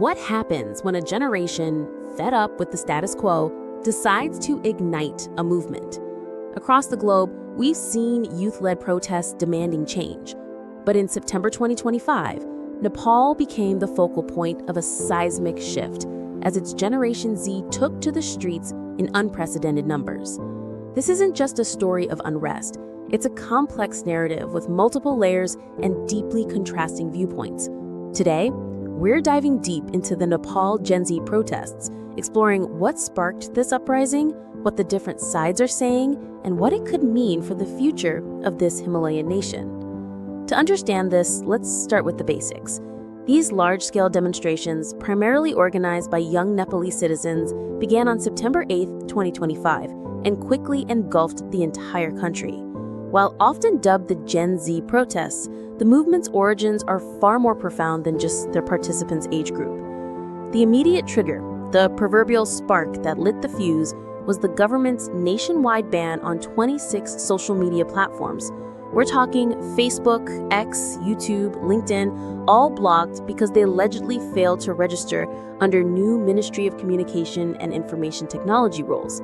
What happens when a generation, fed up with the status quo, decides to ignite a movement? Across the globe, we've seen youth-led protests demanding change. But in September 2025, Nepal became the focal point of a seismic shift as its Generation Z took to the streets in unprecedented numbers. This isn't just a story of unrest. It's a complex narrative with multiple layers and deeply contrasting viewpoints. Today, we're diving deep into the Nepal Gen Z protests, exploring what sparked this uprising, what the different sides are saying, and what it could mean for the future of this Himalayan nation. To understand this, let's start with the basics. These large-scale demonstrations, primarily organized by young Nepalese citizens, began on September 8, 2025, and quickly engulfed the entire country. While often dubbed the Gen Z protests, the movement's origins are far more profound than just their participants' age group. The immediate trigger, the proverbial spark that lit the fuse, was the government's nationwide ban on 26 social media platforms. We're talking Facebook, X, YouTube, LinkedIn, all blocked because they allegedly failed to register under new Ministry of Communication and Information Technology rules.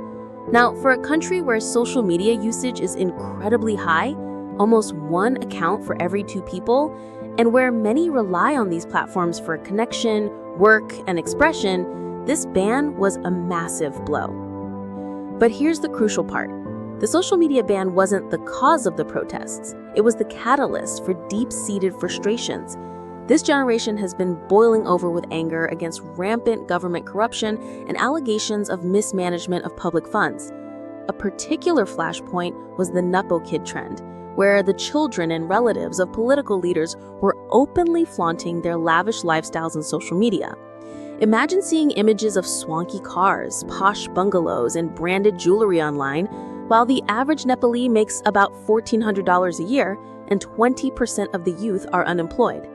Now, for a country where social media usage is incredibly high, almost one account for every two people, and where many rely on these platforms for connection, work, and expression, this ban was a massive blow. But here's the crucial part. The social media ban wasn't the cause of the protests. It was the catalyst for deep-seated frustrations. This generation has been boiling over with anger against rampant government corruption and allegations of mismanagement of public funds. A particular flashpoint was the Nepo Kid trend, where the children and relatives of political leaders were openly flaunting their lavish lifestyles on social media. Imagine seeing images of swanky cars, posh bungalows, and branded jewelry online, while the average Nepali makes about $1,400 a year and 20% of the youth are unemployed.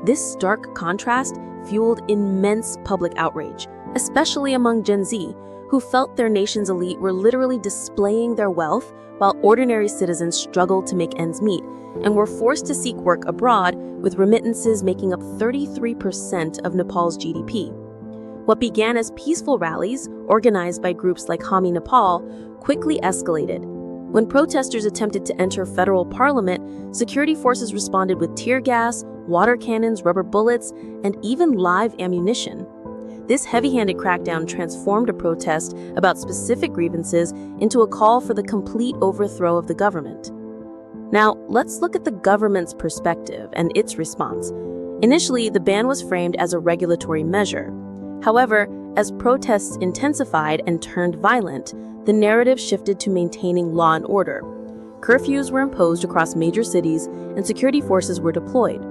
This stark contrast fueled immense public outrage, especially among Gen Z, who felt their nation's elite were literally displaying their wealth while ordinary citizens struggled to make ends meet and were forced to seek work abroad, with remittances making up 33% of Nepal's GDP. What began as peaceful rallies, organized by groups like Hami Nepal, quickly escalated. When protesters attempted to enter federal parliament, security forces responded with tear gas, water cannons, rubber bullets, and even live ammunition. This heavy-handed crackdown transformed a protest about specific grievances into a call for the complete overthrow of the government. Now, let's look at the government's perspective and its response. Initially, the ban was framed as a regulatory measure. However, as protests intensified and turned violent, the narrative shifted to maintaining law and order. Curfews were imposed across major cities, and security forces were deployed.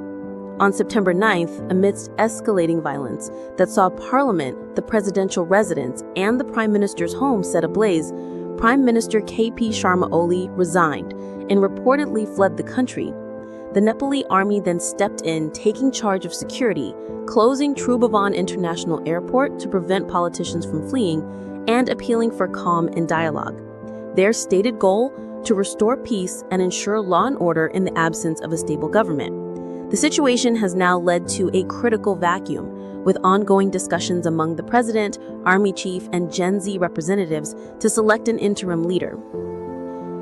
On September 9th, amidst escalating violence that saw Parliament, the presidential residence, and the Prime Minister's home set ablaze, Prime Minister KP Sharma Oli resigned and reportedly fled the country. The Nepali army then stepped in, taking charge of security, closing Trubhavan International Airport to prevent politicians from fleeing, and appealing for calm and dialogue. Their stated goal: to restore peace and ensure law and order in the absence of a stable government. The situation has now led to a critical vacuum, with ongoing discussions among the president, army chief, and Gen Z representatives to select an interim leader.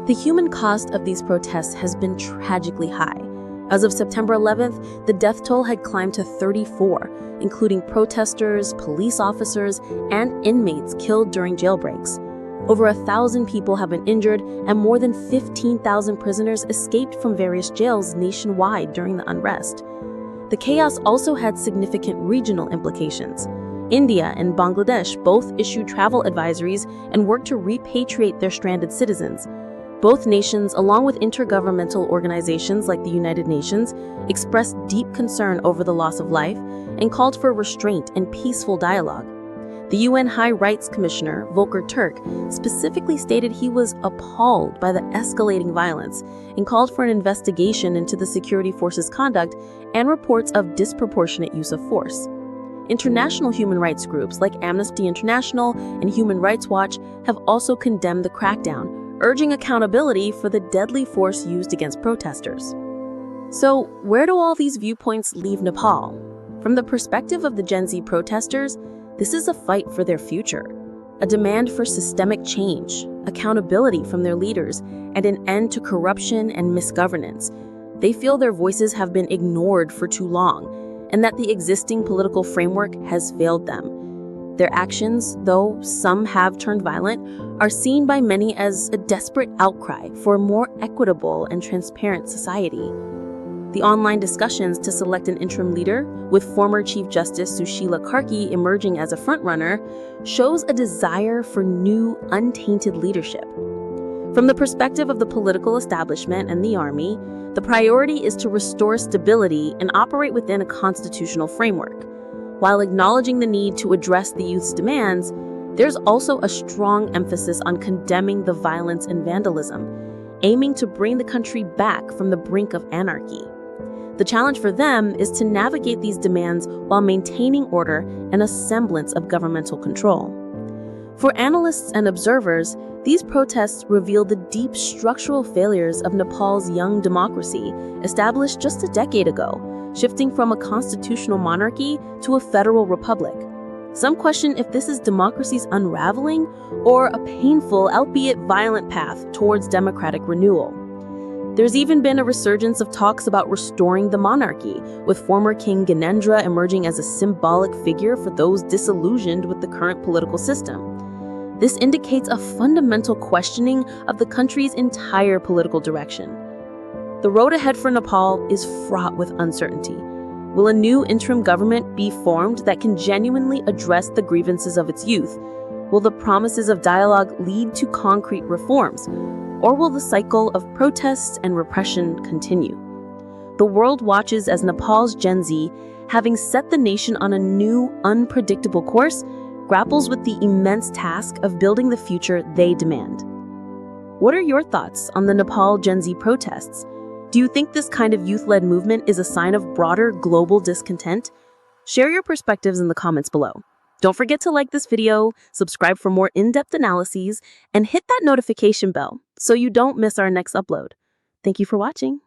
The human cost of these protests has been tragically high. As of September 11th, the death toll had climbed to 34, including protesters, police officers, and inmates killed during jailbreaks. Over 1,000 people have been injured, and more than 15,000 prisoners escaped from various jails nationwide during the unrest. The chaos also had significant regional implications. India and Bangladesh both issued travel advisories and worked to repatriate their stranded citizens. Both nations, along with intergovernmental organizations like the United Nations, expressed deep concern over the loss of life and called for restraint and peaceful dialogue. The UN High Rights Commissioner, Volker Turk, specifically stated he was appalled by the escalating violence and called for an investigation into the security forces' conduct and reports of disproportionate use of force. International human rights groups like Amnesty International and Human Rights Watch have also condemned the crackdown, urging accountability for the deadly force used against protesters. So, where do all these viewpoints leave Nepal? From the perspective of the Gen Z protesters, this is a fight for their future, a demand for systemic change, accountability from their leaders, and an end to corruption and misgovernance. They feel their voices have been ignored for too long, and that the existing political framework has failed them. Their actions, though some have turned violent, are seen by many as a desperate outcry for a more equitable and transparent society. The online discussions to select an interim leader, with former Chief Justice Sushila Karki emerging as a frontrunner, shows a desire for new, untainted leadership. From the perspective of the political establishment and the army, the priority is to restore stability and operate within a constitutional framework. While acknowledging the need to address the youth's demands, there's also a strong emphasis on condemning the violence and vandalism, aiming to bring the country back from the brink of anarchy. The challenge for them is to navigate these demands while maintaining order and a semblance of governmental control. For analysts and observers, these protests reveal the deep structural failures of Nepal's young democracy, established just a decade ago, shifting from a constitutional monarchy to a federal republic. Some question if this is democracy's unraveling or a painful, albeit violent path towards democratic renewal. There's even been a resurgence of talks about restoring the monarchy, with former King Gyanendra emerging as a symbolic figure for those disillusioned with the current political system. This indicates a fundamental questioning of the country's entire political direction. The road ahead for Nepal is fraught with uncertainty. Will a new interim government be formed that can genuinely address the grievances of its youth? Will the promises of dialogue lead to concrete reforms? Or will the cycle of protests and repression continue? The world watches as Nepal's Gen Z, having set the nation on a new, unpredictable course, grapples with the immense task of building the future they demand. What are your thoughts on the Nepal Gen Z protests? Do you think this kind of youth-led movement is a sign of broader global discontent? Share your perspectives in the comments below. Don't forget to like this video, subscribe for more in-depth analyses, and hit that notification bell so you don't miss our next upload. Thank you for watching.